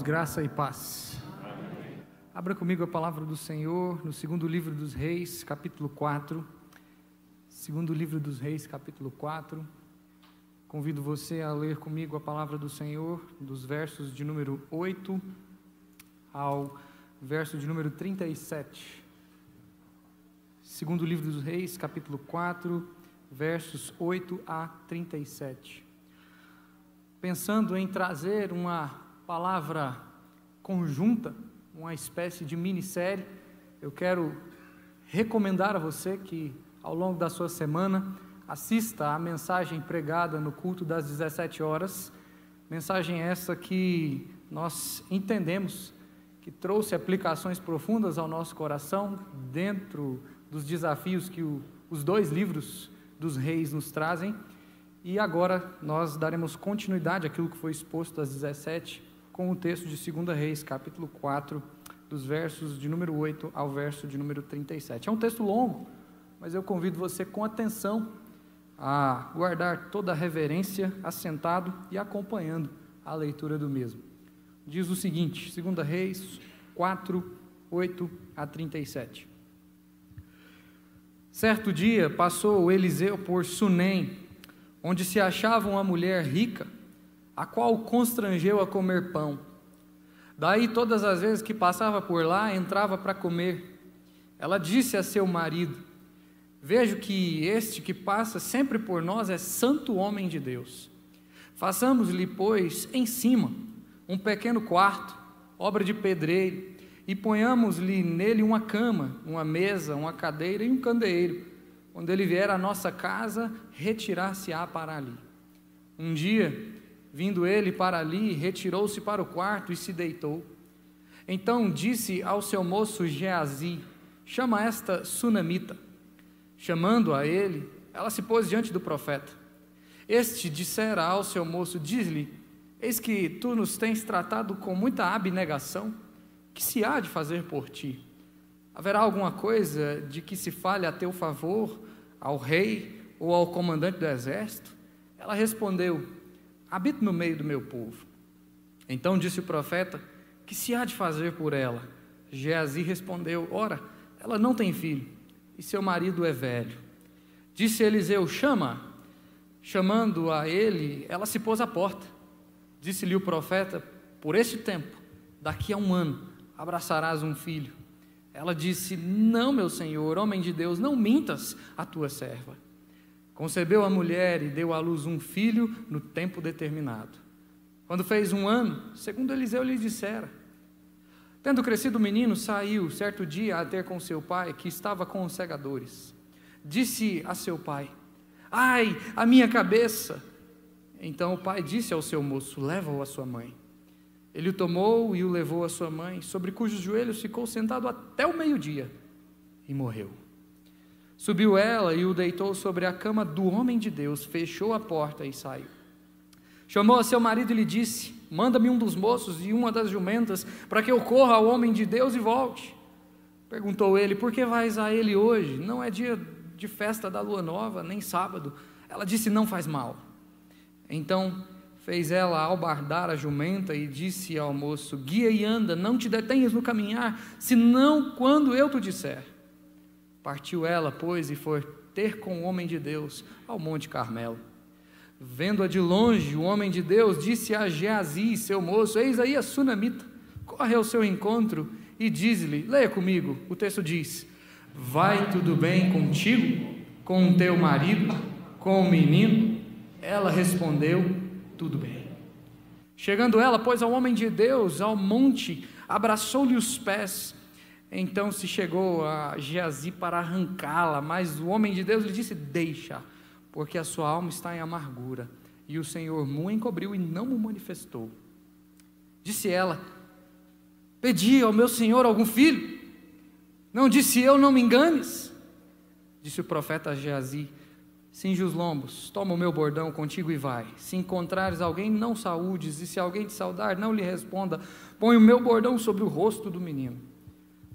graça e paz. Amém. Abra comigo a palavra do Senhor no segundo livro dos Reis, capítulo 4. Segundo livro dos Reis, capítulo 4. Convido você a ler comigo a palavra do Senhor, dos versos de número 8 ao verso de número 37. Segundo livro dos Reis, capítulo 4, versos 8 a 37. Pensando em trazer uma palavra conjunta, uma espécie de minissérie, eu quero recomendar a você que ao longo da sua semana assista à mensagem pregada no culto das 17 horas, mensagem essa que nós entendemos que trouxe aplicações profundas ao nosso coração dentro dos desafios que os dois livros dos reis nos trazem. E agora nós daremos continuidade àquilo que foi exposto às 17 com o texto de 2 Reis, capítulo 4, dos versos de número 8 ao verso de número 37. É um texto longo, mas eu convido você com atenção a guardar toda a reverência, assentado e acompanhando a leitura do mesmo. Diz o seguinte, 2 Reis 4, 8 a 37. Certo dia passou Eliseu por Sunem, onde se achava uma mulher rica, a qual o constrangeu a comer pão. Daí, todas as vezes que passava por lá, entrava para comer. Ela disse a seu marido: vejo que este que passa sempre por nós é santo homem de Deus. Façamos-lhe, pois, em cima, um pequeno quarto, obra de pedreiro, e ponhamos-lhe nele uma cama, uma mesa, uma cadeira e um candeeiro. Quando ele vier à nossa casa, retirar-se-á para ali. Um dia, vindo ele para ali, retirou-se para o quarto e se deitou. Então disse ao seu moço Geazi: chama esta sunamita. Chamando a ele, ela se pôs diante do profeta. Este dissera ao seu moço: diz-lhe, eis que tu nos tens tratado com muita abnegação, que se há de fazer por ti? Haverá alguma coisa de que se fale a teu favor, ao rei ou ao comandante do exército? Ela respondeu: habito no meio do meu povo. Então disse o profeta: que se há de fazer por ela? Geazi respondeu: ora, ela não tem filho, e seu marido é velho. Disse Eliseu: chama. Chamando a ele, ela se pôs à porta. Disse-lhe o profeta: por este tempo, daqui a 1 ano, abraçarás um filho. Ela disse: não, meu senhor, homem de Deus, não mintas a tua serva. Concebeu a mulher e deu à luz um filho no tempo determinado. Quando fez 1 ano, segundo Eliseu lhe dissera. Tendo crescido o menino, saiu certo dia a ter com seu pai, que estava com os segadores. Disse a seu pai: ai, a minha cabeça! Então o pai disse ao seu moço: leva-o à sua mãe. Ele o tomou e o levou à sua mãe, sobre cujos joelhos ficou sentado até o meio-dia, e morreu. Subiu ela e o deitou sobre a cama do homem de Deus, fechou a porta e saiu. Chamou a seu marido e lhe disse: manda-me um dos moços e uma das jumentas, para que eu corra ao homem de Deus e volte. Perguntou ele: por que vais a ele hoje? Não é dia de festa da lua nova, nem sábado. Ela disse: não faz mal. Então fez ela albardar a jumenta e disse ao moço: guia e anda, não te detenhas no caminhar, senão quando eu te disser. Partiu ela, pois, e foi ter com o homem de Deus ao Monte Carmelo. Vendo-a de longe, o homem de Deus disse a Geazi, seu moço: eis aí a sunamita, corre ao seu encontro e diz-lhe, leia comigo, o texto diz: vai tudo bem contigo, com o teu marido, com o menino? Ela respondeu: tudo bem. Chegando ela, pois, ao homem de Deus, ao monte, abraçou-lhe os pés. Então se chegou a Geazi para arrancá-la, mas o homem de Deus lhe disse: deixa, porque a sua alma está em amargura, e o Senhor mu encobriu e não o manifestou. Disse ela: pedi ao meu Senhor algum filho? Não disse eu, não me enganes? Disse o profeta a Geazi: cinge os lombos, toma o meu bordão contigo e vai. Se encontrares alguém, não saúdes, e se alguém te saudar, não lhe responda. Põe o meu bordão sobre o rosto do menino.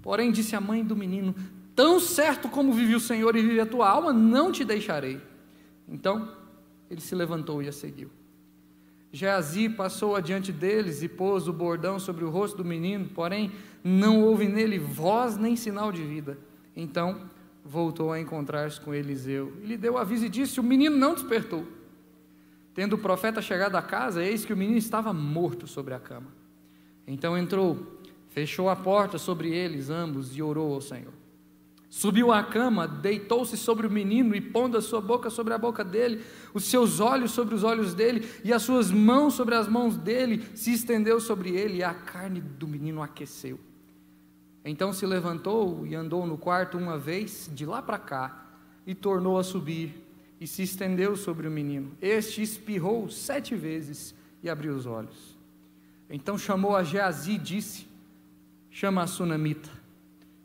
Porém disse a mãe do menino: tão certo como vive o Senhor e vive a tua alma, não te deixarei. Então ele se levantou e a seguiu. Geazi passou adiante deles e pôs o bordão sobre o rosto do menino, porém não houve nele voz nem sinal de vida. Então voltou a encontrar-se com Eliseu e lhe deu aviso e disse: o menino não despertou. Tendo o profeta chegado à casa, eis que o menino estava morto sobre a cama. Então entrou, fechou a porta sobre eles ambos e orou ao Senhor. Subiu à cama, deitou-se sobre o menino e, pondo a sua boca sobre a boca dele, os seus olhos sobre os olhos dele e as suas mãos sobre as mãos dele, se estendeu sobre ele e a carne do menino aqueceu. Então se levantou e andou no quarto uma vez, de lá para cá, e tornou a subir e se estendeu sobre o menino. Este espirrou 7 vezes e abriu os olhos. Então chamou a Geazi e disse: chama a sunamita.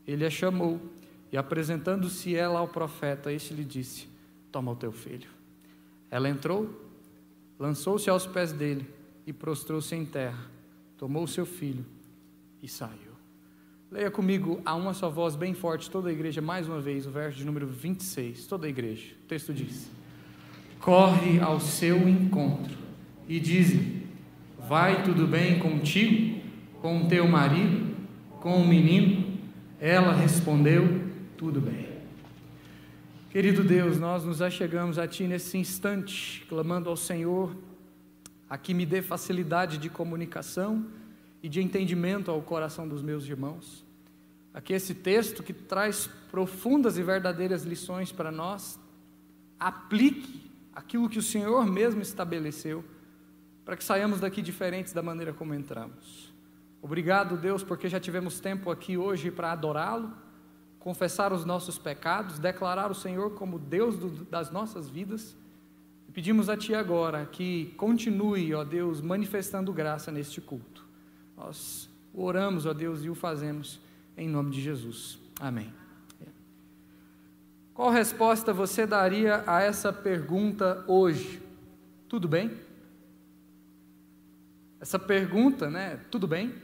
Ele a chamou. E apresentando-se ela ao profeta, este lhe disse: toma o teu filho. Ela entrou, lançou-se aos pés dele e prostrou-se em terra, tomou o seu filho e saiu. Leia comigo a uma só voz bem forte, toda a igreja, mais uma vez, o verso de número 26, toda a igreja. O texto diz: corre ao seu encontro e diz-lhe: vai tudo bem contigo, com o teu marido, com o menino? Ela respondeu: tudo bem. Querido Deus, nós nos achegamos a Ti nesse instante, clamando ao Senhor, a que me dê facilidade de comunicação e de entendimento ao coração dos meus irmãos. A que esse texto, que traz profundas e verdadeiras lições para nós, aplique aquilo que o Senhor mesmo estabeleceu, para que saiamos daqui diferentes da maneira como entramos. Obrigado, Deus, porque já tivemos tempo aqui hoje para adorá-lo, confessar os nossos pecados, declarar o Senhor como Deus das nossas vidas, e pedimos a Ti agora que continue, ó Deus, manifestando graça neste culto. Nós oramos, ó Deus, e o fazemos em nome de Jesus. Amém. Qual resposta você daria a essa pergunta hoje? Tudo bem? Essa pergunta, né? Tudo bem?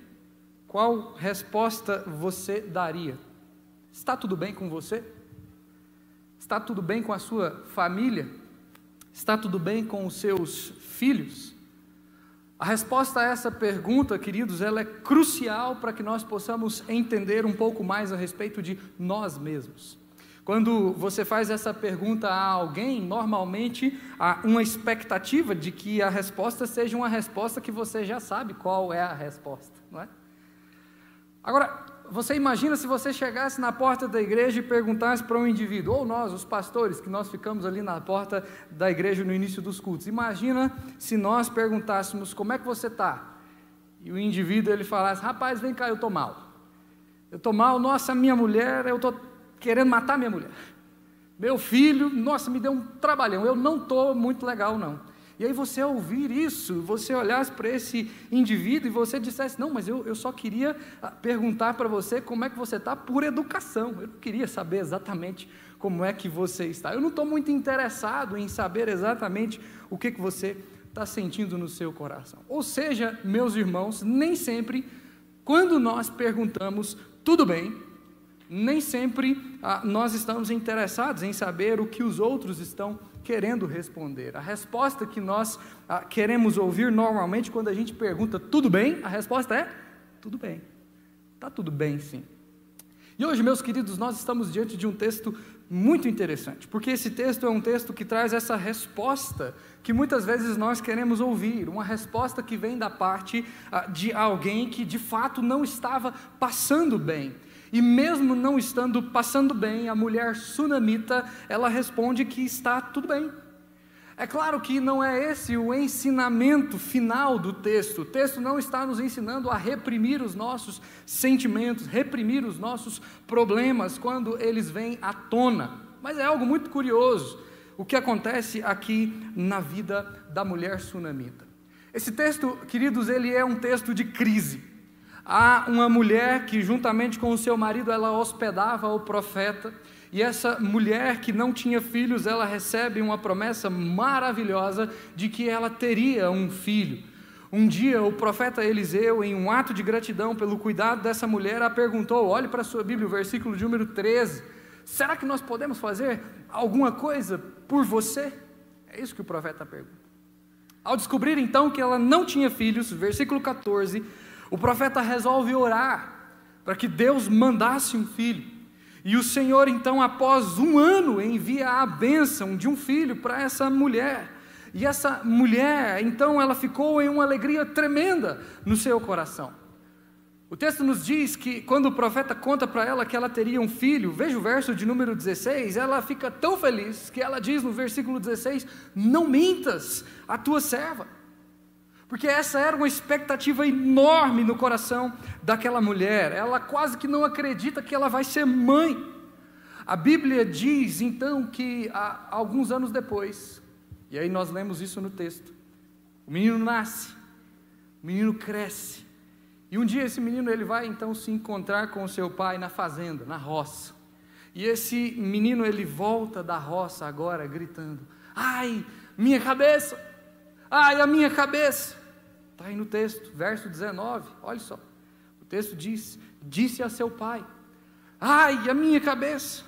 Qual resposta você daria? Está tudo bem com você? Está tudo bem com a sua família? Está tudo bem com os seus filhos? A resposta a essa pergunta, queridos, ela é crucial para que nós possamos entender um pouco mais a respeito de nós mesmos. Quando você faz essa pergunta a alguém, normalmente há uma expectativa de que a resposta seja uma resposta que você já sabe qual é a resposta, não é? Agora, você imagina se você chegasse na porta da igreja e perguntasse para um indivíduo, ou nós, os pastores, que nós ficamos ali na porta da igreja no início dos cultos, imagina se nós perguntássemos: como é que você está? E o indivíduo, ele falasse: rapaz, vem cá, eu estou mal, nossa, minha mulher, eu estou querendo matar minha mulher, meu filho, nossa, me deu um trabalhão, eu não estou muito legal não. E aí você ouvir isso, você olhasse para esse indivíduo e você dissesse: não, mas eu só queria perguntar para você como é que você está por educação, eu não queria saber exatamente como é que você está, eu não estou muito interessado em saber exatamente o que você está sentindo no seu coração. Ou seja, meus irmãos, nem sempre, quando nós perguntamos tudo bem, nem sempre nós estamos interessados em saber o que os outros estão querendo responder. A resposta que nós queremos ouvir normalmente quando a gente pergunta tudo bem, a resposta é tudo bem, está tudo bem sim. E hoje, meus queridos, nós estamos diante de um texto muito interessante, porque esse texto é um texto que traz essa resposta que muitas vezes nós queremos ouvir, uma resposta que vem da parte de alguém que de fato não estava passando bem. E mesmo não estando passando bem, a mulher sunamita, ela responde que está tudo bem. É claro que não é esse o ensinamento final do texto. O texto não está nos ensinando a reprimir os nossos sentimentos, reprimir os nossos problemas quando eles vêm à tona. Mas é algo muito curioso o que acontece aqui na vida da mulher sunamita. Esse texto, queridos, ele é um texto de crise. Há uma mulher que juntamente com o seu marido ela hospedava o profeta, e essa mulher que não tinha filhos, ela recebe uma promessa maravilhosa de que ela teria um filho. Um dia o profeta Eliseu, em um ato de gratidão pelo cuidado dessa mulher, a perguntou, olhe para a sua Bíblia, o versículo de número 13, será que nós podemos fazer alguma coisa por você? É isso que o profeta pergunta. Ao descobrir então que ela não tinha filhos, versículo 14, o profeta resolve orar para que Deus mandasse um filho. E o Senhor então, após 1 ano, envia a bênção de um filho para essa mulher. E essa mulher, então, ela ficou em uma alegria tremenda no seu coração. O texto nos diz que quando o profeta conta para ela que ela teria um filho, veja o verso de número 16, ela fica tão feliz que ela diz no versículo 16, não mintas a tua serva. Porque essa era uma expectativa enorme no coração daquela mulher, ela quase que não acredita que ela vai ser mãe. A Bíblia diz então que alguns anos depois, e aí nós lemos isso no texto, o menino nasce, o menino cresce, e um dia esse menino ele vai então se encontrar com o seu pai na fazenda, na roça, e esse menino ele volta da roça agora gritando, ai, minha cabeça, ai, a minha cabeça, está aí no texto, verso 19, olha só, o texto diz, disse a seu pai, ai, a minha cabeça.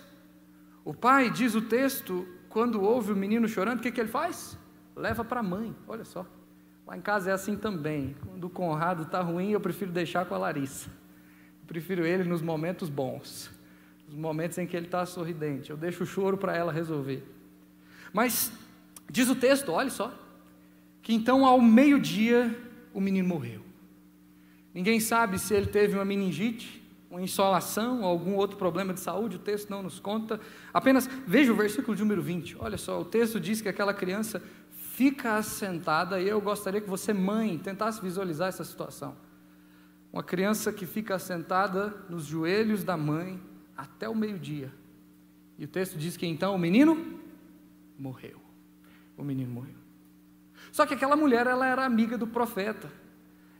O pai, diz o texto, quando ouve o menino chorando, o que ele faz? Leva para a mãe, olha só. Lá em casa é assim também. Quando o Conrado está ruim, eu prefiro deixar com a Larissa. Eu prefiro ele nos momentos bons, nos momentos em que ele está sorridente. Eu deixo o choro para ela resolver. Mas, diz o texto, olha só, que então ao meio-dia o menino morreu. Ninguém sabe se ele teve uma meningite, uma insolação, algum outro problema de saúde, o texto não nos conta. Apenas veja o versículo de número 20, olha só, o texto diz que aquela criança fica assentada, e eu gostaria que você, mãe, tentasse visualizar essa situação. Uma criança que fica assentada nos joelhos da mãe até o meio-dia. E o texto diz que então o menino morreu. O menino morreu. Só que aquela mulher, ela era amiga do profeta.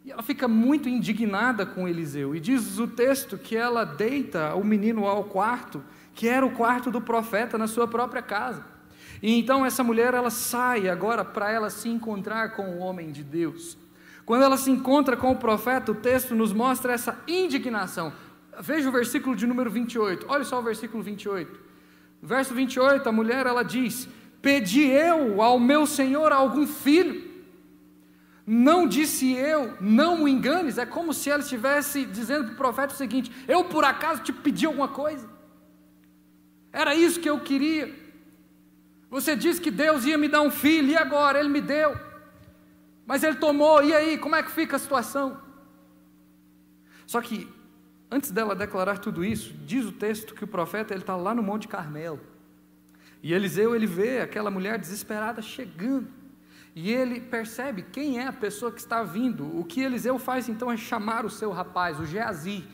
E ela fica muito indignada com Eliseu. E diz o texto que ela deita o menino ao quarto, que era o quarto do profeta na sua própria casa. E então essa mulher, ela sai agora para ela se encontrar com o homem de Deus. Quando ela se encontra com o profeta, o texto nos mostra essa indignação. Veja o versículo de número 28, olha só o versículo 28. Verso 28, a mulher, ela diz, pedi eu ao meu senhor algum filho? Não disse eu, não o enganes. É como se ela estivesse dizendo para o profeta o seguinte, eu por acaso te pedi alguma coisa? Era isso que eu queria. Você disse que Deus ia me dar um filho, e agora? Ele me deu, mas ele tomou, e aí, como é que fica a situação? Só que, antes dela declarar tudo isso, diz o texto que o profeta está lá no Monte Carmelo, e Eliseu, ele vê aquela mulher desesperada chegando, e ele percebe quem é a pessoa que está vindo. O que Eliseu faz então é chamar o seu rapaz, o Geazi,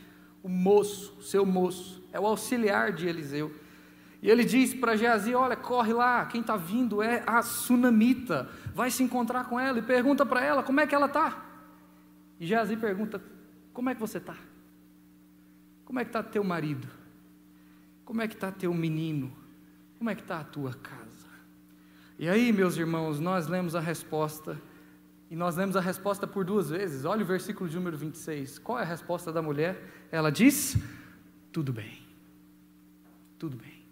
o moço, o seu moço, é o auxiliar de Eliseu. E ele diz para Geazi, olha, corre lá, quem está vindo é a sunamita, vai se encontrar com ela e pergunta para ela como é que ela está. E Geazi pergunta, como é que você está? Como é que está teu marido? Como é que está teu menino? Como é que está a tua casa? E aí, meus irmãos, nós lemos a resposta, e nós lemos a resposta por 2 vezes. Olha o versículo de número 26, qual é a resposta da mulher? Ela diz, tudo bem, tudo bem.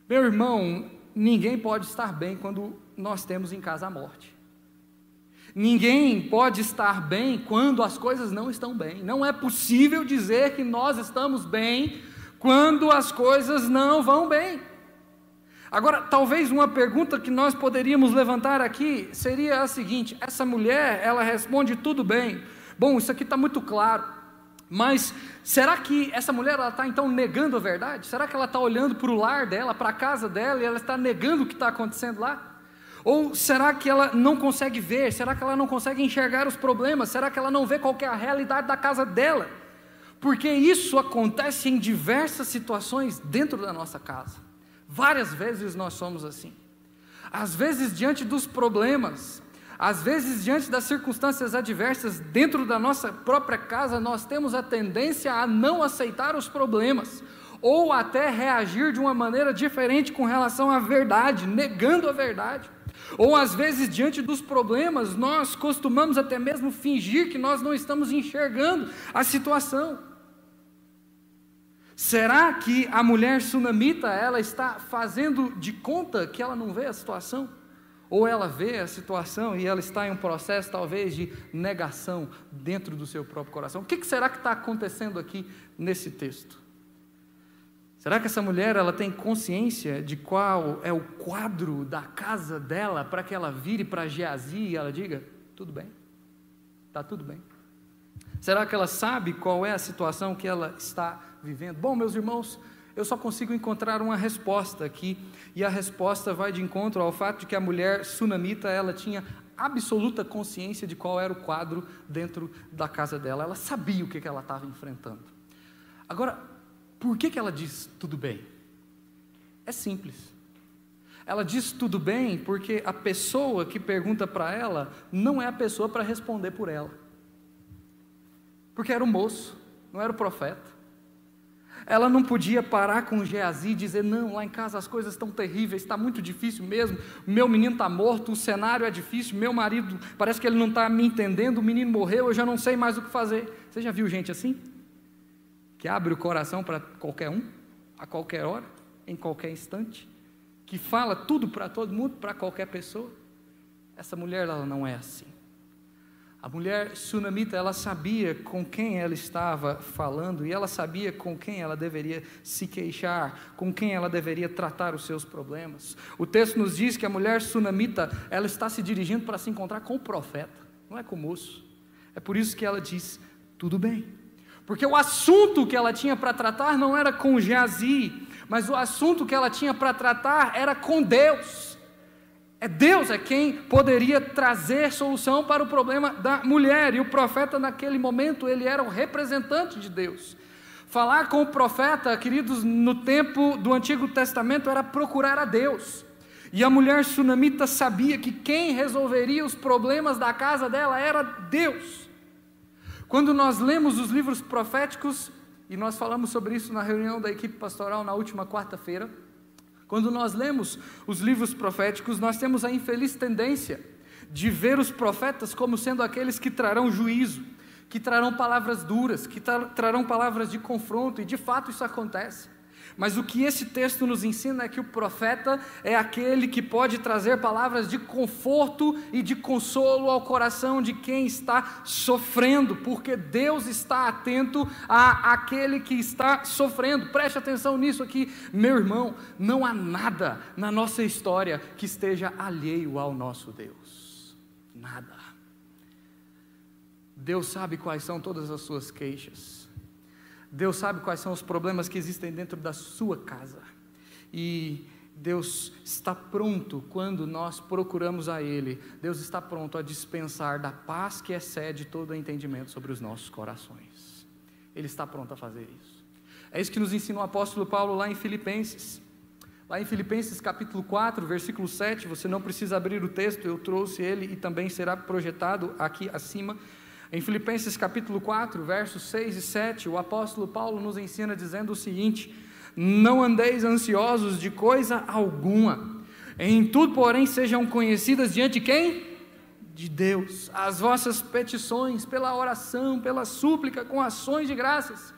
Meu irmão, ninguém pode estar bem quando nós temos em casa a morte. Ninguém pode estar bem quando as coisas não estão bem. Não é possível dizer que nós estamos bem quando as coisas não vão bem. Agora, talvez uma pergunta que nós poderíamos levantar aqui seria a seguinte, essa mulher, ela responde tudo bem. Bom, isso aqui está muito claro. Mas será que essa mulher ela está então negando a verdade? Será que ela está olhando para o lar dela, para a casa dela, e ela está negando o que está acontecendo lá? Ou será que ela não consegue ver? Será que ela não consegue enxergar os problemas? Será que ela não vê qual que é a realidade da casa dela? Porque isso acontece em diversas situações dentro da nossa casa. Várias vezes nós somos assim. Às vezes diante dos problemas, às vezes diante das circunstâncias adversas dentro da nossa própria casa, nós temos a tendência a não aceitar os problemas, ou até reagir de uma maneira diferente com relação à verdade, negando a verdade. Ou às vezes diante dos problemas, nós costumamos até mesmo fingir que nós não estamos enxergando a situação. Será que a mulher sunamita, ela está fazendo de conta que ela não vê a situação? ou ela vê a situação e ela está em um processo talvez de negação dentro do seu próprio coração. O que será que está acontecendo aqui nesse texto? Será que essa mulher ela tem consciência de qual é o quadro da casa dela para que ela vire para Geazi e ela diga, tudo bem, está tudo bem? Será que ela sabe qual é a situação que ela está vivendo? Bom, meus irmãos, eu só consigo encontrar uma resposta aqui, e a resposta vai de encontro ao fato de que a mulher sunamita, ela tinha absoluta consciência de qual era o quadro dentro da casa dela, ela sabia o que ela estava enfrentando. Agora, por que ela diz tudo bem? É simples. Ela diz tudo bem porque a pessoa que pergunta para ela não é a pessoa para responder por ela. Porque era o moço, não era o profeta. Ela não podia parar com Geazi e dizer, não, lá em casa as coisas estão terríveis, está muito difícil mesmo, meu menino está morto, o cenário é difícil, meu marido, parece que ele não está me entendendo, o menino morreu, eu já não sei mais o que fazer. Você já viu gente assim? Que abre o coração para qualquer um, a qualquer hora, em qualquer instante, que fala tudo para todo mundo, para qualquer pessoa. Essa mulher, ela não é assim. A mulher sunamita, ela sabia com quem ela estava falando, e ela sabia com quem ela deveria se queixar, com quem ela deveria tratar os seus problemas. O texto nos diz que a mulher sunamita, ela está se dirigindo para se encontrar com o profeta, não é com o moço. É por isso que ela diz, tudo bem. Porque o assunto que ela tinha para tratar não era com Geazi, mas o assunto que ela tinha para tratar era com Deus. Deus é quem poderia trazer solução para o problema da mulher, e o profeta naquele momento, ele era o representante de Deus. Falar com o profeta, queridos, no tempo do Antigo Testamento, era procurar a Deus, e a mulher sunamita sabia que quem resolveria os problemas da casa dela era Deus. Quando nós lemos os livros proféticos, e nós falamos sobre isso na reunião da equipe pastoral na última quarta-feira, quando nós lemos os livros proféticos, nós temos a infeliz tendência de ver os profetas como sendo aqueles que trarão juízo, que trarão palavras duras, que trarão palavras de confronto, e de fato isso acontece. Mas o que esse texto nos ensina é que o profeta é aquele que pode trazer palavras de conforto e de consolo ao coração de quem está sofrendo, porque Deus está atento àquele que está sofrendo. Preste atenção nisso aqui, meu irmão, não há nada na nossa história que esteja alheio ao nosso Deus, nada. Deus sabe quais são todas as suas queixas, Deus sabe quais são os problemas que existem dentro da sua casa, e Deus está pronto quando nós procuramos a Ele. Deus está pronto a dispensar da paz que excede todo entendimento sobre os nossos corações. Ele está pronto a fazer isso. É isso que nos ensina o apóstolo Paulo lá em Filipenses. Lá em Filipenses capítulo 4, versículo 7, você não precisa abrir o texto, eu trouxe ele e também será projetado aqui acima. Em Filipenses capítulo 4, versos 6 e 7, o apóstolo Paulo nos ensina dizendo o seguinte: não andeis ansiosos de coisa alguma, em tudo porém sejam conhecidas diante de quem? De Deus, as vossas petições, pela oração, pela súplica, com ações de graças.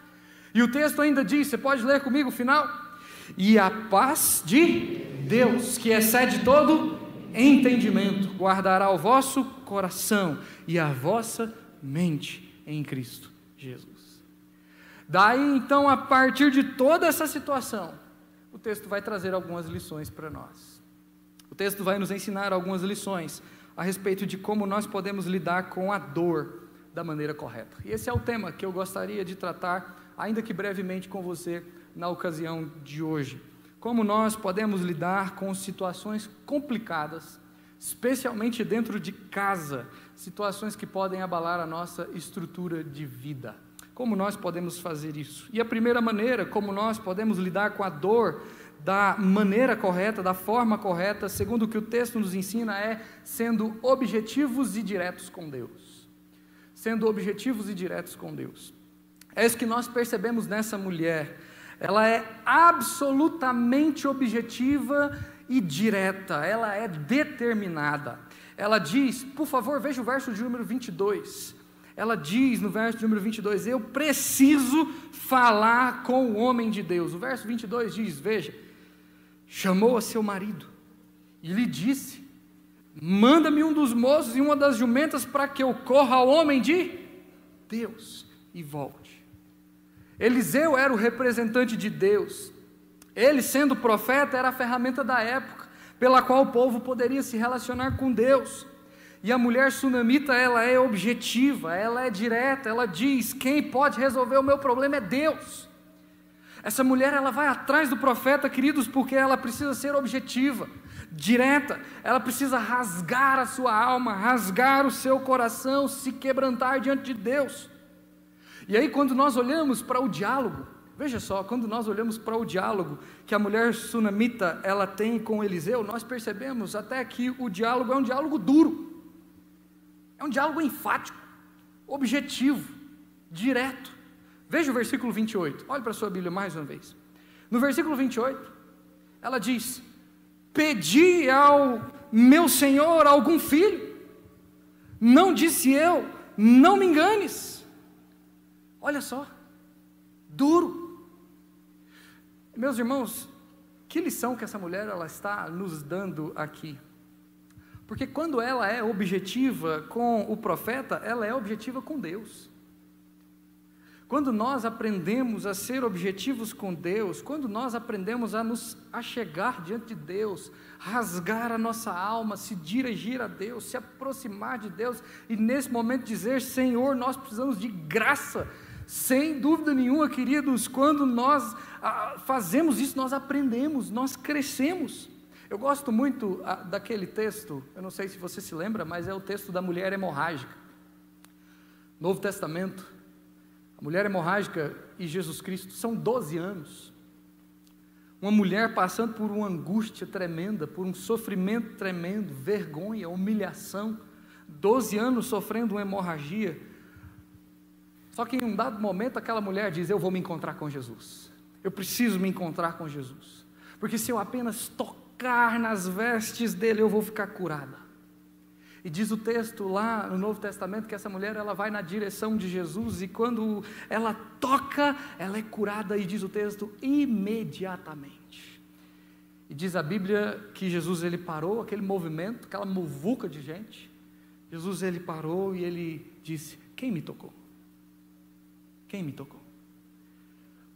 E o texto ainda diz, você pode ler comigo o final? E a paz de Deus, que excede todo entendimento, guardará o vosso coração e a vossa mente em Cristo Jesus. Daí então, a partir de toda essa situação, o texto vai trazer algumas lições para nós. O texto vai nos ensinar algumas lições a respeito de como nós podemos lidar com a dor da maneira correta. E esse é o tema que eu gostaria de tratar, ainda que brevemente, com você na ocasião de hoje. Como nós podemos lidar com situações complicadas, especialmente dentro de casa, situações que podem abalar a nossa estrutura de vida. Como nós podemos fazer isso? E a primeira maneira como nós podemos lidar com a dor da maneira correta, da forma correta, segundo o que o texto nos ensina, é sendo objetivos e diretos com Deus. Sendo objetivos e diretos com Deus. É isso que nós percebemos nessa mulher. Ela é absolutamente objetiva e direta, ela é determinada. Ela diz, por favor, veja o verso de número 22. Ela diz no verso de número 22, eu preciso falar com o homem de Deus. O verso 22 diz, veja, chamou a seu marido e lhe disse, manda-me um dos moços e uma das jumentas para que eu corra ao homem de Deus e volte. Eliseu era o representante de Deus. Ele, sendo profeta, era a ferramenta da época, pela qual o povo poderia se relacionar com Deus. E a mulher sunamita, ela é objetiva, ela é direta, ela diz: quem pode resolver o meu problema é Deus. Essa mulher, ela vai atrás do profeta, queridos, porque ela precisa ser objetiva, direta, ela precisa rasgar a sua alma, rasgar o seu coração, se quebrantar diante de Deus. E aí, quando nós olhamos para o diálogo, veja só, quando nós olhamos para o diálogo que a mulher sunamita, ela tem com Eliseu, nós percebemos até que o diálogo é um diálogo duro, é um diálogo enfático, objetivo, direto. Veja o versículo 28, olhe para a sua Bíblia mais uma vez. No versículo 28, ela diz: pedi ao meu senhor algum filho? Não disse eu, não me enganes. Olha só, duro. Meus irmãos, que lição que essa mulher ela está nos dando aqui. Porque quando ela é objetiva com o profeta, ela é objetiva com Deus. Quando nós aprendemos a ser objetivos com Deus, quando nós aprendemos a nos achegar diante de Deus, rasgar a nossa alma, se dirigir a Deus, se aproximar de Deus, e nesse momento dizer: Senhor, nós precisamos de graça, sem dúvida nenhuma, queridos, quando nós fazemos isso, nós aprendemos, nós crescemos. Eu gosto muito daquele texto, eu não sei se você se lembra, mas é o texto da mulher hemorrágica, Novo Testamento. A mulher hemorrágica e Jesus Cristo são 12 anos, uma mulher passando por uma angústia tremenda, por um sofrimento tremendo, vergonha, humilhação, 12 anos sofrendo uma hemorragia. Só que em um dado momento aquela mulher diz: eu vou me encontrar com Jesus, eu preciso me encontrar com Jesus, porque se eu apenas tocar nas vestes dele, eu vou ficar curada. E diz o texto lá no Novo Testamento que essa mulher ela vai na direção de Jesus, e quando ela toca, ela é curada, e diz o texto, imediatamente. E diz a Bíblia que Jesus ele parou aquele movimento, aquela muvuca de gente. Jesus ele parou e ele disse: quem me tocou? Quem me tocou?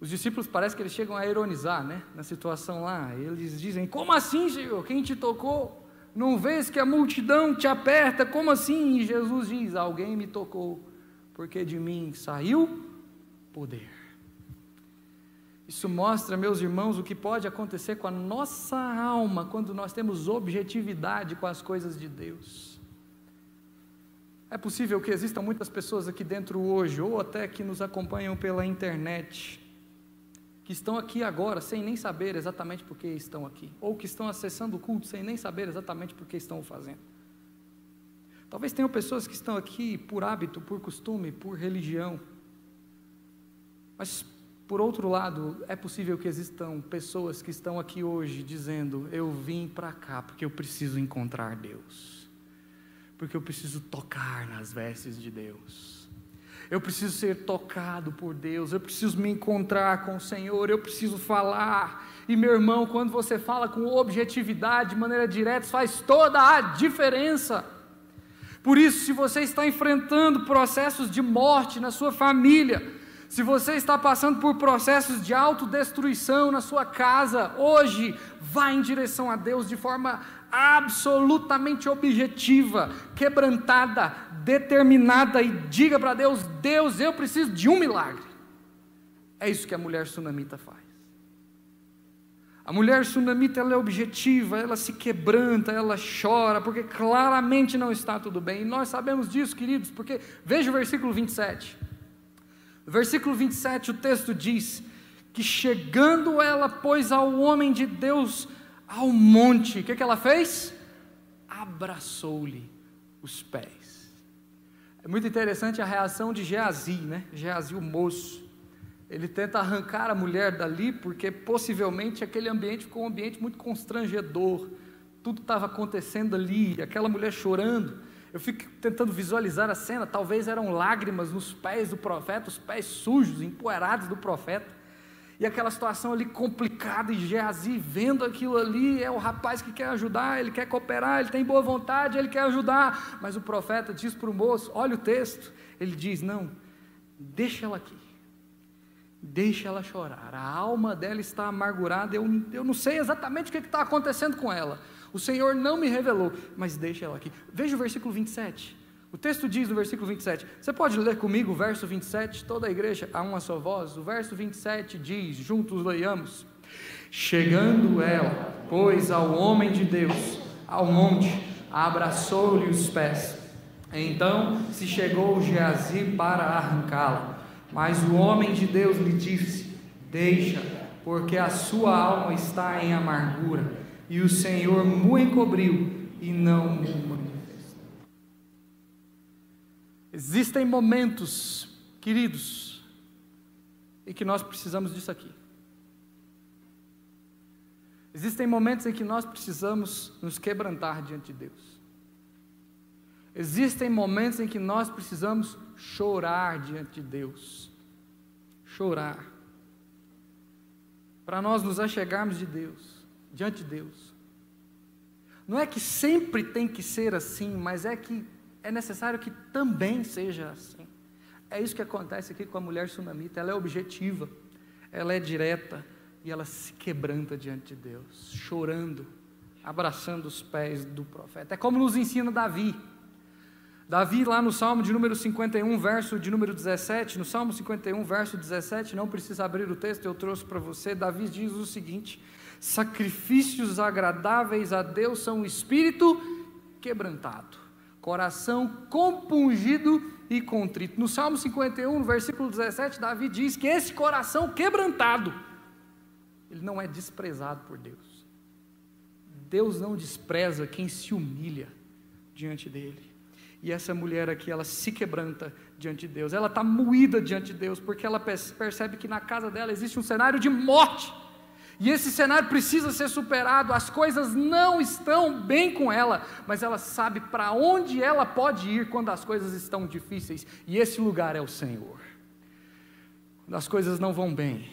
Os discípulos parece que eles chegam a ironizar, né, na situação lá. Eles dizem: como assim, Senhor? Quem te tocou? Não vês que a multidão te aperta? Como assim? E Jesus diz: alguém me tocou, porque de mim saiu poder. Isso mostra, meus irmãos, o que pode acontecer com a nossa alma quando nós temos objetividade com as coisas de Deus. É possível que existam muitas pessoas aqui dentro hoje, ou até que nos acompanham pela internet, que estão aqui agora sem nem saber exatamente por que estão aqui, ou que estão acessando o culto sem nem saber exatamente por que estão o fazendo. Talvez tenham pessoas que estão aqui por hábito, por costume, por religião, mas por outro lado, é possível que existam pessoas que estão aqui hoje dizendo: eu vim para cá porque eu preciso encontrar Deus, porque eu preciso tocar nas vestes de Deus, eu preciso ser tocado por Deus, eu preciso me encontrar com o Senhor, eu preciso falar. E meu irmão, quando você fala com objetividade, de maneira direta, isso faz toda a diferença. Por isso, se você está enfrentando processos de morte na sua família, se você está passando por processos de autodestruição na sua casa, hoje, vá em direção a Deus de forma absolutamente objetiva, quebrantada, determinada, e diga para Deus: Deus, eu preciso de um milagre. É isso que a mulher sunamita faz. A mulher sunamita, ela é objetiva, ela se quebranta, ela chora, porque claramente não está tudo bem, e nós sabemos disso, queridos, porque veja o versículo 27, no versículo 27 o texto diz, que chegando ela, pois, ao homem de Deus, ao monte, o que ela fez? Abraçou-lhe os pés. É muito interessante a reação de Geazi, né? Geazi, o moço, ele tenta arrancar a mulher dali, porque possivelmente aquele ambiente ficou um ambiente muito constrangedor, tudo estava acontecendo ali, aquela mulher chorando. Eu fico tentando visualizar a cena, talvez eram lágrimas nos pés do profeta, os pés sujos, empoeirados do profeta. e aquela situação ali complicada, e Geazi vendo aquilo ali, é o rapaz que quer ajudar, ele quer cooperar, ele tem boa vontade, ele quer ajudar, mas o profeta diz para o moço, olha o texto, ele diz, não, deixa ela aqui, deixa ela chorar, a alma dela está amargurada, eu não sei exatamente o que está acontecendo com ela, o Senhor não me revelou, mas deixa ela aqui. Veja o versículo 27, o texto diz no versículo 27, você pode ler comigo o verso 27, toda a igreja a uma só voz, o verso 27 diz, juntos leiamos, chegando ela, pois ao homem de Deus, ao monte, abraçou-lhe os pés, então se chegou Geazi para arrancá-la, mas o homem de Deus lhe disse, deixa, porque a sua alma está em amargura, e o Senhor mu encobriu e não mu manifestou. Existem momentos, queridos, em que nós precisamos disso aqui. Existem momentos em que nós precisamos nos quebrantar diante de Deus. Existem momentos em que nós precisamos chorar diante de Deus. Chorar. Para nós nos achegarmos de Deus, diante de Deus. Não é que sempre tem que ser assim, mas é que é necessário que também seja assim. É isso que acontece aqui com a mulher sunamita. Ela é objetiva, ela é direta, e ela se quebranta diante de Deus, chorando, abraçando os pés do profeta. É como nos ensina Davi. Davi lá no Salmo de número 51, verso de número 17, no Salmo 51, verso 17, não precisa abrir o texto, eu trouxe para você, Davi diz o seguinte, sacrifícios agradáveis a Deus são o espírito quebrantado, coração compungido e contrito. No Salmo 51, no versículo 17, Davi diz que esse coração quebrantado, ele não é desprezado por Deus. Deus não despreza quem se humilha diante dele. E essa mulher aqui, ela se quebranta diante de Deus, ela está moída diante de Deus, porque ela percebe que na casa dela existe um cenário de morte, e esse cenário precisa ser superado, as coisas não estão bem com ela, mas ela sabe para onde ela pode ir quando as coisas estão difíceis, e esse lugar é o Senhor. Quando as coisas não vão bem,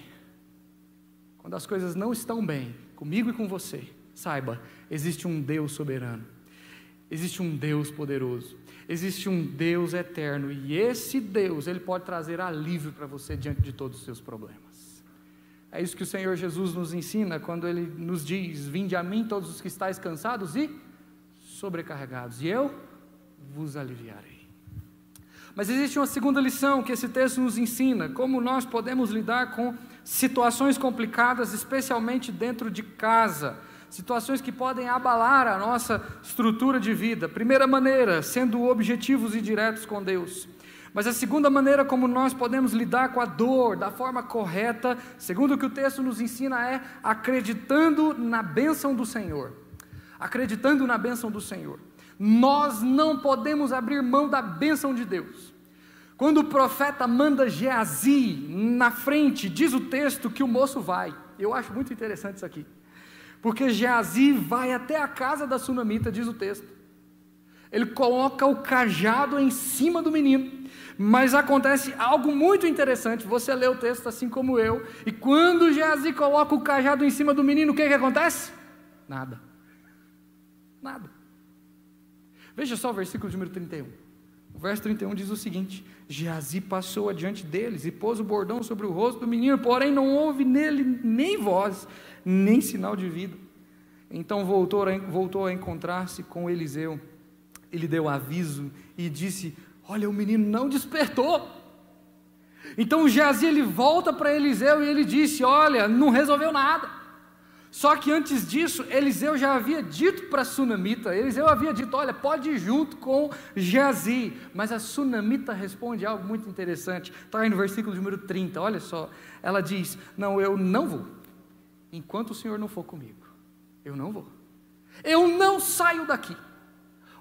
quando as coisas não estão bem, comigo e com você, saiba, existe um Deus soberano, existe um Deus poderoso, existe um Deus eterno, e esse Deus, Ele pode trazer alívio para você diante de todos os seus problemas. É isso que o Senhor Jesus nos ensina, quando Ele nos diz, vinde a mim todos os que estáis cansados e sobrecarregados, e eu vos aliviarei. Mas existe uma segunda lição que esse texto nos ensina, como nós podemos lidar com situações complicadas, especialmente dentro de casa, situações que podem abalar a nossa estrutura de vida. Primeira maneira, sendo objetivos e diretos com Deus. Mas a segunda maneira como nós podemos lidar com a dor da forma correta, segundo o que o texto nos ensina, é acreditando na bênção do Senhor. Acreditando na bênção do Senhor. Nós não podemos abrir mão da bênção de Deus. Quando o profeta manda Geazi na frente, diz o texto que o moço vai. Eu acho muito interessante isso aqui. Porque Geazi vai até a casa da sunamita, diz o texto. Ele coloca o cajado em cima do menino. Mas acontece algo muito interessante. Você lê o texto assim como eu. E quando Geazi coloca o cajado em cima do menino, o que acontece? Nada. Nada. Veja só o versículo de número 31. O verso 31 diz o seguinte: Geazi passou adiante deles e pôs o bordão sobre o rosto do menino, porém não houve nele nem voz, nem sinal de vida. Então voltou a encontrar-se com Eliseu. Ele deu aviso e disse: olha, o menino não despertou. Então Geazi ele volta para Eliseu e ele disse: olha, não resolveu nada. Só que antes disso, Eliseu já havia dito para a sunamita, Eliseu havia dito: olha, pode ir junto com Geazi. Mas a sunamita responde algo muito interessante, está aí no versículo número 30, olha só. Ela diz: não, eu não vou, enquanto o Senhor não for comigo, eu não vou, eu não saio daqui.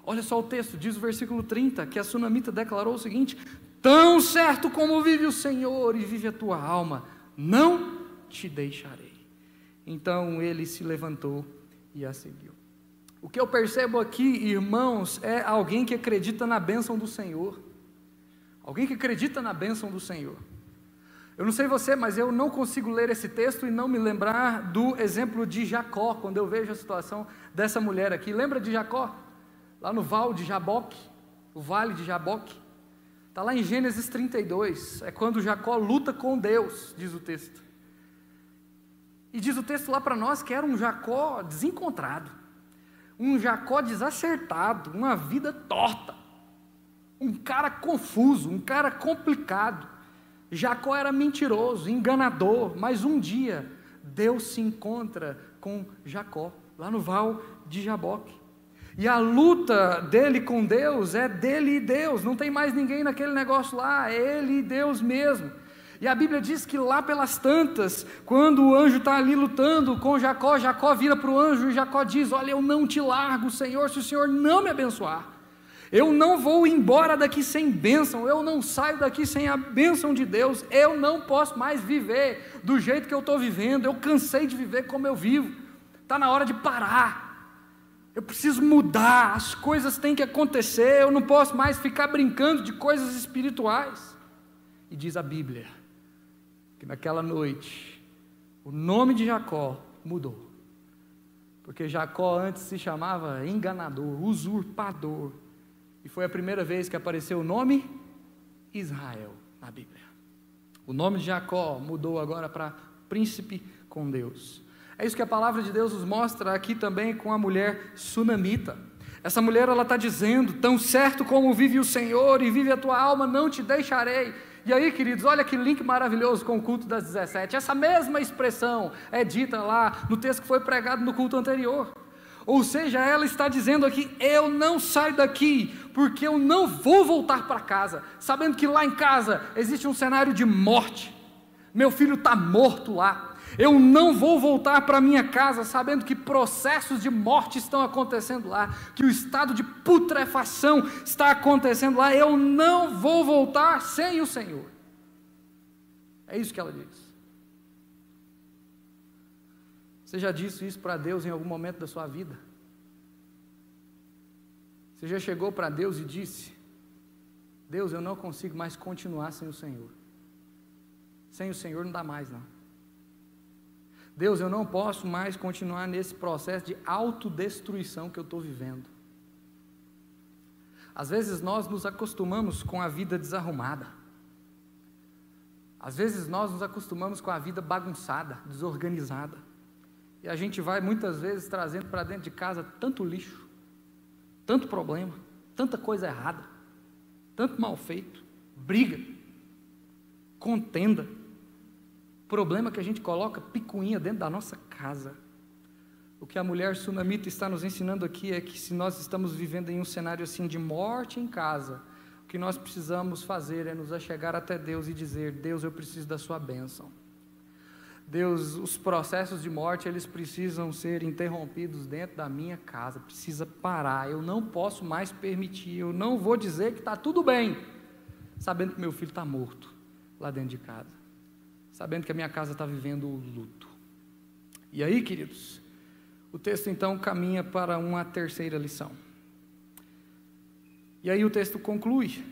Olha só o texto, diz o versículo 30, que a sunamita declarou o seguinte: tão certo como vive o Senhor e vive a tua alma, não te deixarei. Então ele se levantou e a seguiu. O que eu percebo aqui, irmãos, é alguém que acredita na bênção do Senhor. Alguém que acredita na bênção do Senhor. Eu não sei você, mas eu não consigo ler esse texto e não me lembrar do exemplo de Jacó, quando eu vejo a situação dessa mulher aqui. Lembra de Jacó? Lá no Vale de Jaboque, o Vale de Jaboque. Está lá em Gênesis 32, é quando Jacó luta com Deus, diz o texto. E diz o texto lá para nós que era um Jacó desencontrado, um Jacó desacertado, uma vida torta, um cara confuso, um cara complicado. Jacó era mentiroso, enganador, mas um dia Deus se encontra com Jacó, lá no Vale de Jaboque. E a luta dele com Deus é dele e Deus, não tem mais ninguém naquele negócio lá, é ele e Deus mesmo. E a Bíblia diz que lá pelas tantas, quando o anjo está ali lutando com Jacó, Jacó vira para o anjo e Jacó diz: olha, eu não te largo, Senhor, se o Senhor não me abençoar. Eu não vou embora daqui sem bênção, eu não saio daqui sem a bênção de Deus, eu não posso mais viver do jeito que eu estou vivendo, eu cansei de viver como eu vivo, está na hora de parar. Eu preciso mudar, as coisas têm que acontecer, eu não posso mais ficar brincando de coisas espirituais. E diz a Bíblia, que naquela noite, o nome de Jacó mudou, porque Jacó antes se chamava enganador, usurpador, e foi a primeira vez que apareceu o nome Israel na Bíblia. O nome de Jacó mudou agora para príncipe com Deus. É isso que a palavra de Deus nos mostra aqui também com a mulher sunamita. Essa mulher, ela está dizendo: tão certo como vive o Senhor e vive a tua alma, não te deixarei. E aí, queridos, olha que link maravilhoso com o culto das 17. Essa mesma expressão é dita lá no texto que foi pregado no culto anterior. Ou seja, ela está dizendo aqui: eu não saio daqui, porque eu não vou voltar para casa, sabendo que lá em casa existe um cenário de morte, meu filho está morto lá. Eu não vou voltar para minha casa sabendo que processos de morte estão acontecendo lá, que o estado de putrefação está acontecendo lá. Eu não vou voltar sem o Senhor. É isso que ela diz. Você já disse isso para Deus em algum momento da sua vida? Você já chegou para Deus e disse: Deus, eu não consigo mais continuar sem o Senhor. Sem o Senhor não dá mais, não. Deus, eu não posso mais continuar nesse processo de autodestruição que eu estou vivendo. Às vezes nós nos acostumamos com a vida desarrumada. Às vezes nós nos acostumamos com a vida bagunçada, desorganizada. E a gente vai muitas vezes trazendo para dentro de casa tanto lixo, tanto problema, tanta coisa errada, tanto mal feito, briga, contenda, problema que a gente coloca picuinha dentro da nossa casa. O que a mulher sunamita está nos ensinando aqui é que se nós estamos vivendo em um cenário assim de morte em casa, o que nós precisamos fazer é nos achegar até Deus e dizer: Deus, eu preciso da sua bênção. Deus, os processos de morte, eles precisam ser interrompidos dentro da minha casa, precisa parar, eu não posso mais permitir, eu não vou dizer que está tudo bem, sabendo que meu filho está morto lá dentro de casa, sabendo que a minha casa está vivendo o luto. E aí, queridos, o texto então caminha para uma terceira lição. E aí o texto conclui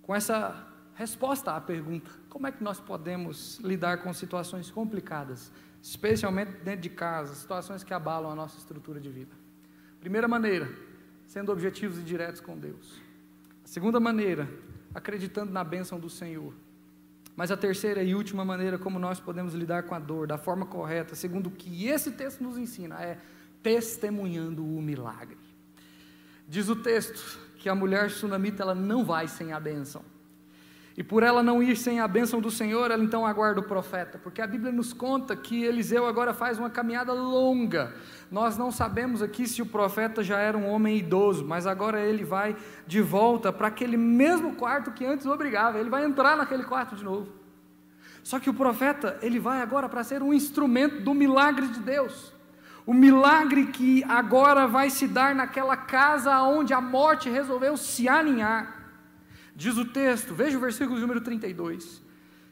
com essa resposta à pergunta: como é que nós podemos lidar com situações complicadas, especialmente dentro de casa, situações que abalam a nossa estrutura de vida? Primeira maneira, sendo objetivos e diretos com Deus. A segunda maneira, acreditando na bênção do Senhor. Mas a terceira e última maneira como nós podemos lidar com a dor da forma correta, segundo o que esse texto nos ensina, é testemunhando o milagre. Diz o texto que a mulher sunamita, ela não vai sem a bênção. E por ela não ir sem a bênção do Senhor, ela então aguarda o profeta, porque a Bíblia nos conta que Eliseu agora faz uma caminhada longa. Nós não sabemos aqui se o profeta já era um homem idoso, mas agora ele vai de volta para aquele mesmo quarto que antes o obrigava, ele vai entrar naquele quarto de novo. Só que o profeta, ele vai agora para ser um instrumento do milagre de Deus, o milagre que agora vai se dar naquela casa onde a morte resolveu se aninhar. Diz o texto, veja o versículo número 32,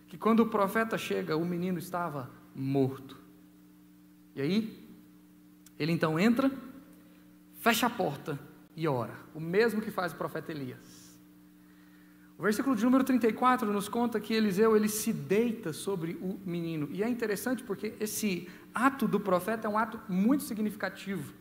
que quando o profeta chega, o menino estava morto. E aí, ele então entra, fecha a porta e ora, o mesmo que faz o profeta Elias. O versículo de número 34 nos conta que Eliseu, ele se deita sobre o menino. E é interessante porque esse ato do profeta é um ato muito significativo.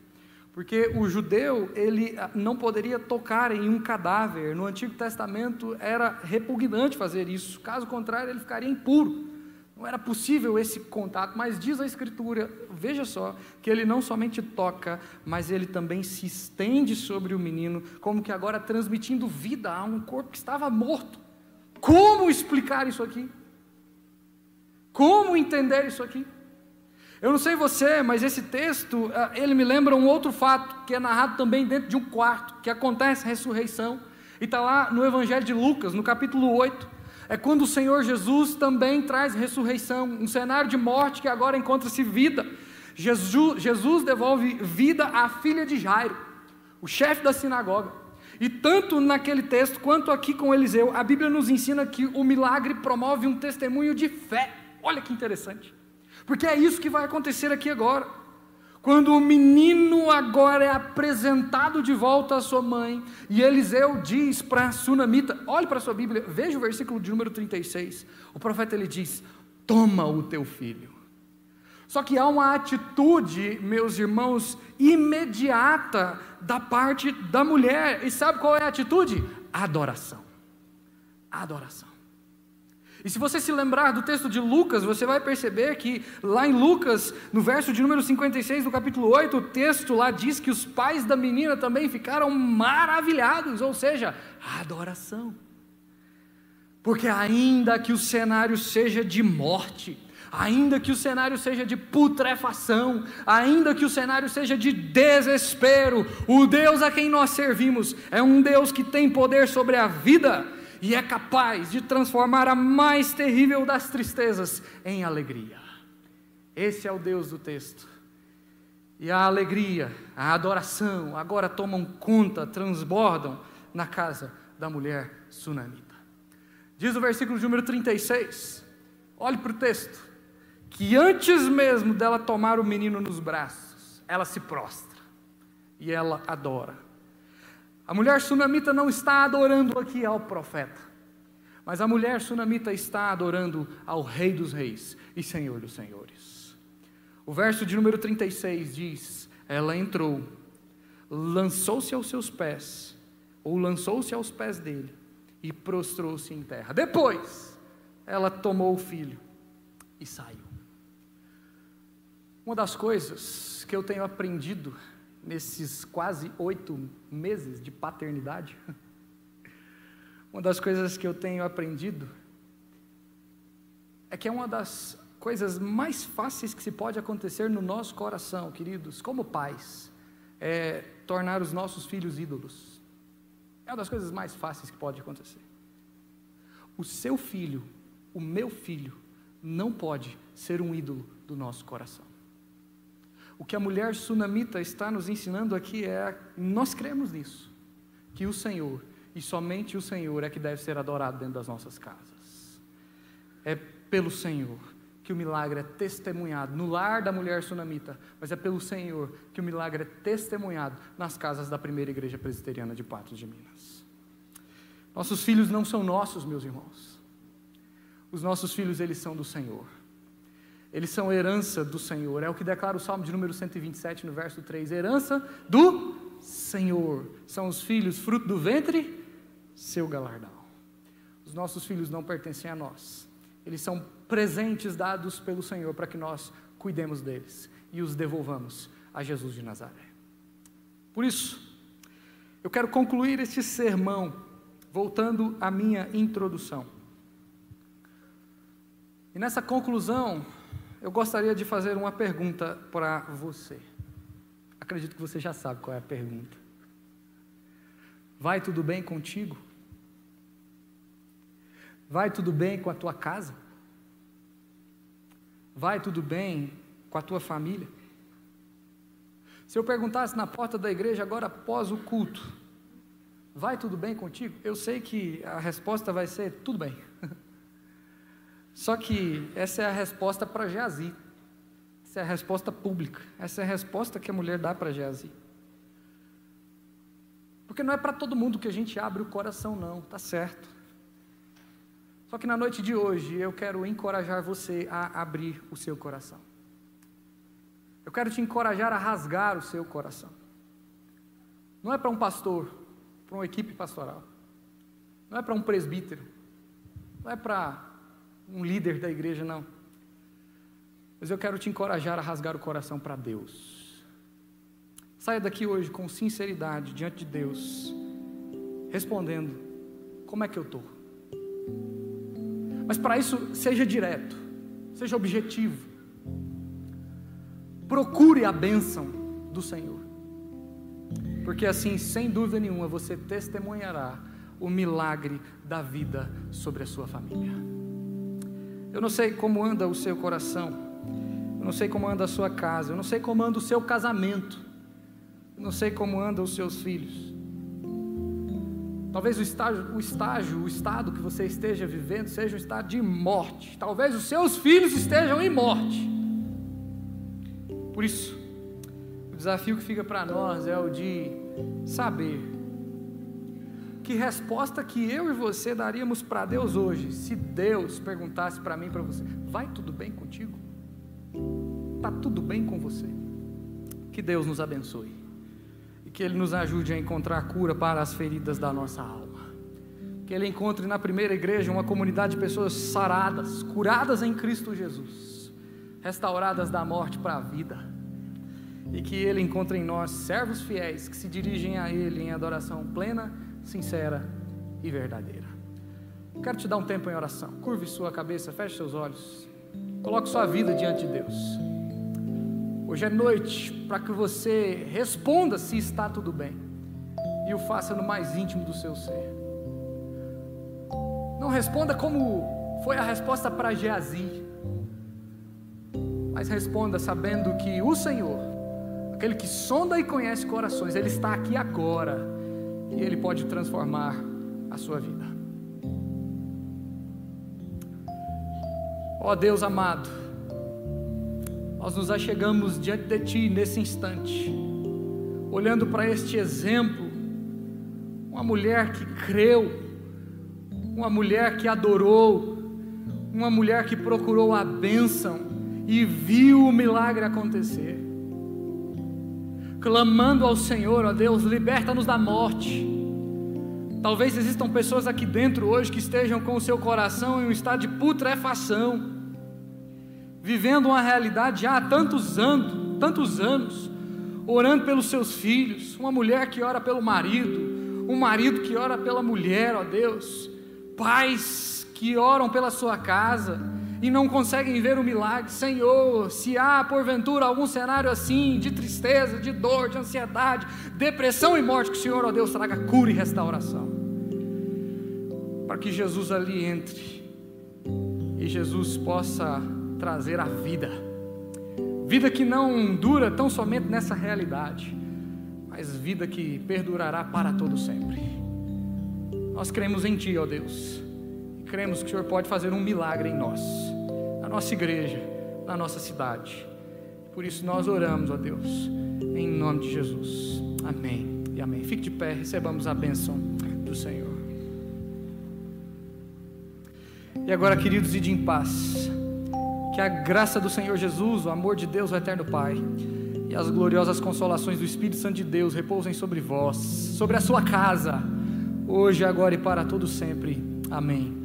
Porque o judeu, ele não poderia tocar em um cadáver. No Antigo Testamento era repugnante fazer isso. Caso contrário, ele ficaria impuro. Não era possível esse contato, mas diz a Escritura, veja só, que ele não somente toca, mas ele também se estende sobre o menino, como que agora transmitindo vida a um corpo que estava morto. Como explicar isso aqui? Como entender isso aqui? Eu não sei você, mas esse texto, ele me lembra um outro fato, que é narrado também dentro de um quarto, que acontece a ressurreição, e está lá no Evangelho de Lucas, no capítulo 8, é quando o Senhor Jesus também traz ressurreição, um cenário de morte que agora encontra-se vida. Jesus devolve vida à filha de Jairo, o chefe da sinagoga. E tanto naquele texto, quanto aqui com Eliseu, a Bíblia nos ensina que o milagre promove um testemunho de fé. Olha que interessante, porque é isso que vai acontecer aqui agora. Quando o menino agora é apresentado de volta à sua mãe, e Eliseu diz para a sunamita, olhe para a sua Bíblia, veja o versículo de número 36, o profeta ele diz, toma o teu filho. Só que há uma atitude, meus irmãos, imediata da parte da mulher, e sabe qual é a atitude? Adoração. Adoração. E se você se lembrar do texto de Lucas, você vai perceber que lá em Lucas, no verso de número 56 do capítulo 8, o texto lá diz que os pais da menina também ficaram maravilhados, ou seja, a adoração. Porque ainda que o cenário seja de morte, ainda que o cenário seja de putrefação, ainda que o cenário seja de desespero, o Deus a quem nós servimos é um Deus que tem poder sobre a vida, e é capaz de transformar a mais terrível das tristezas em alegria. Esse é o Deus do texto. E a alegria, a adoração, agora tomam conta, transbordam na casa da mulher sunamita. Diz o versículo de número 36, olhe para o texto, que antes mesmo dela tomar o menino nos braços, ela se prostra, e ela adora. A mulher sunamita não está adorando aqui ao profeta, mas a mulher sunamita está adorando ao Rei dos Reis e Senhor dos Senhores. O verso de número 36 diz, ela entrou, lançou-se aos seus pés, ou lançou-se aos pés dele, e prostrou-se em terra. Depois, ela tomou o filho e saiu. Uma das coisas que eu tenho aprendido nesses quase 8 meses de paternidade, uma das coisas que eu tenho aprendido é que é uma das coisas mais fáceis que se pode acontecer no nosso coração, queridos, como pais, é tornar os nossos filhos ídolos. É uma das coisas mais fáceis que pode acontecer. O seu filho, o meu filho, não pode ser um ídolo do nosso coração. O que a mulher sunamita está nos ensinando aqui é, nós cremos nisso, que o Senhor, e somente o Senhor é que deve ser adorado dentro das nossas casas. É pelo Senhor que o milagre é testemunhado no lar da mulher sunamita, mas é pelo Senhor que o milagre é testemunhado nas casas da primeira igreja presbiteriana de Patos de Minas. Nossos filhos não são nossos, meus irmãos. Os nossos filhos, eles são do Senhor. Eles são herança do Senhor, é o que declara o Salmo de número 127, no verso 3, herança do Senhor, são os filhos, fruto do ventre, seu galardão. Os nossos filhos não pertencem a nós, eles são presentes dados pelo Senhor, para que nós cuidemos deles, e os devolvamos a Jesus de Nazaré. Por isso, eu quero concluir este sermão, voltando à minha introdução, e nessa conclusão, eu gostaria de fazer uma pergunta para você. Acredito que você já sabe qual é a pergunta. Vai tudo bem contigo? Vai tudo bem com a tua casa? Vai tudo bem com a tua família? Se eu perguntasse na porta da igreja agora após o culto, vai tudo bem contigo? Eu sei que a resposta vai ser tudo bem. Só que essa é a resposta para Geazi, essa é a resposta pública, essa é a resposta que a mulher dá para Geazi. Porque não é para todo mundo que a gente abre o coração não, tá certo. Só que na noite de hoje eu quero encorajar você a abrir o seu coração. Eu quero te encorajar a rasgar o seu coração. Não é para um pastor, para uma equipe pastoral. Não é para um presbítero. Não é para um líder da igreja, não. Mas eu quero te encorajar a rasgar o coração para Deus. Saia daqui hoje com sinceridade diante de Deus, respondendo: como é que eu estou? Mas para isso, seja direto, seja objetivo. Procure a bênção do Senhor, porque assim, sem dúvida nenhuma, você testemunhará o milagre da vida sobre a sua família. Eu não sei como anda o seu coração, eu não sei como anda a sua casa, eu não sei como anda o seu casamento, eu não sei como andam os seus filhos. Talvez o estado que você esteja vivendo seja um estado de morte. Talvez os seus filhos estejam em morte. Por isso, o desafio que fica para nós é o de saber que resposta que eu e você daríamos para Deus hoje, se Deus perguntasse para mim e para você: vai tudo bem contigo? Está tudo bem com você? Que Deus nos abençoe. E que Ele nos ajude a encontrar cura para as feridas da nossa alma. Que Ele encontre na primeira igreja uma comunidade de pessoas saradas, curadas em Cristo Jesus, restauradas da morte para a vida. E que Ele encontre em nós servos fiéis que se dirigem a Ele em adoração plena, sincera e verdadeira. Quero te dar um tempo em oração. Curve sua cabeça, feche seus olhos, coloque sua vida diante de Deus. Hoje é noite para que você responda se está tudo bem, e o faça no mais íntimo do seu ser. Não responda como foi a resposta para Geazi, mas responda sabendo que o Senhor, aquele que sonda e conhece corações, Ele está aqui agora, e Ele pode transformar a sua vida. Ó Deus amado, nós nos achegamos diante de Ti nesse instante, olhando para este exemplo, uma mulher que creu, uma mulher que adorou, uma mulher que procurou a bênção e viu o milagre acontecer, clamando ao Senhor: ó Deus, liberta-nos da morte. Talvez existam pessoas aqui dentro hoje que estejam com o seu coração em um estado de putrefação, vivendo uma realidade já há tantos anos, orando pelos seus filhos, uma mulher que ora pelo marido, um marido que ora pela mulher, ó Deus, pais que oram pela sua casa e não conseguem ver o milagre. Senhor, se há porventura algum cenário assim, de tristeza, de dor, de ansiedade, depressão e morte, que o Senhor, ó Deus, traga cura e restauração, para que Jesus ali entre e Jesus possa trazer a vida que não dura tão somente nessa realidade, mas vida que perdurará para todo sempre. Nós cremos em Ti, ó Deus, e cremos que o Senhor pode fazer um milagre em nós, na nossa igreja, na nossa cidade. Por isso nós oramos, ó Deus, em nome de Jesus. Amém e amém. Fique de pé, recebamos a bênção do Senhor. E agora, queridos, ide em paz. Que a graça do Senhor Jesus, o amor de Deus, o eterno Pai, e as gloriosas consolações do Espírito Santo de Deus repousem sobre vós, sobre a sua casa, hoje, agora e para todo sempre. Amém.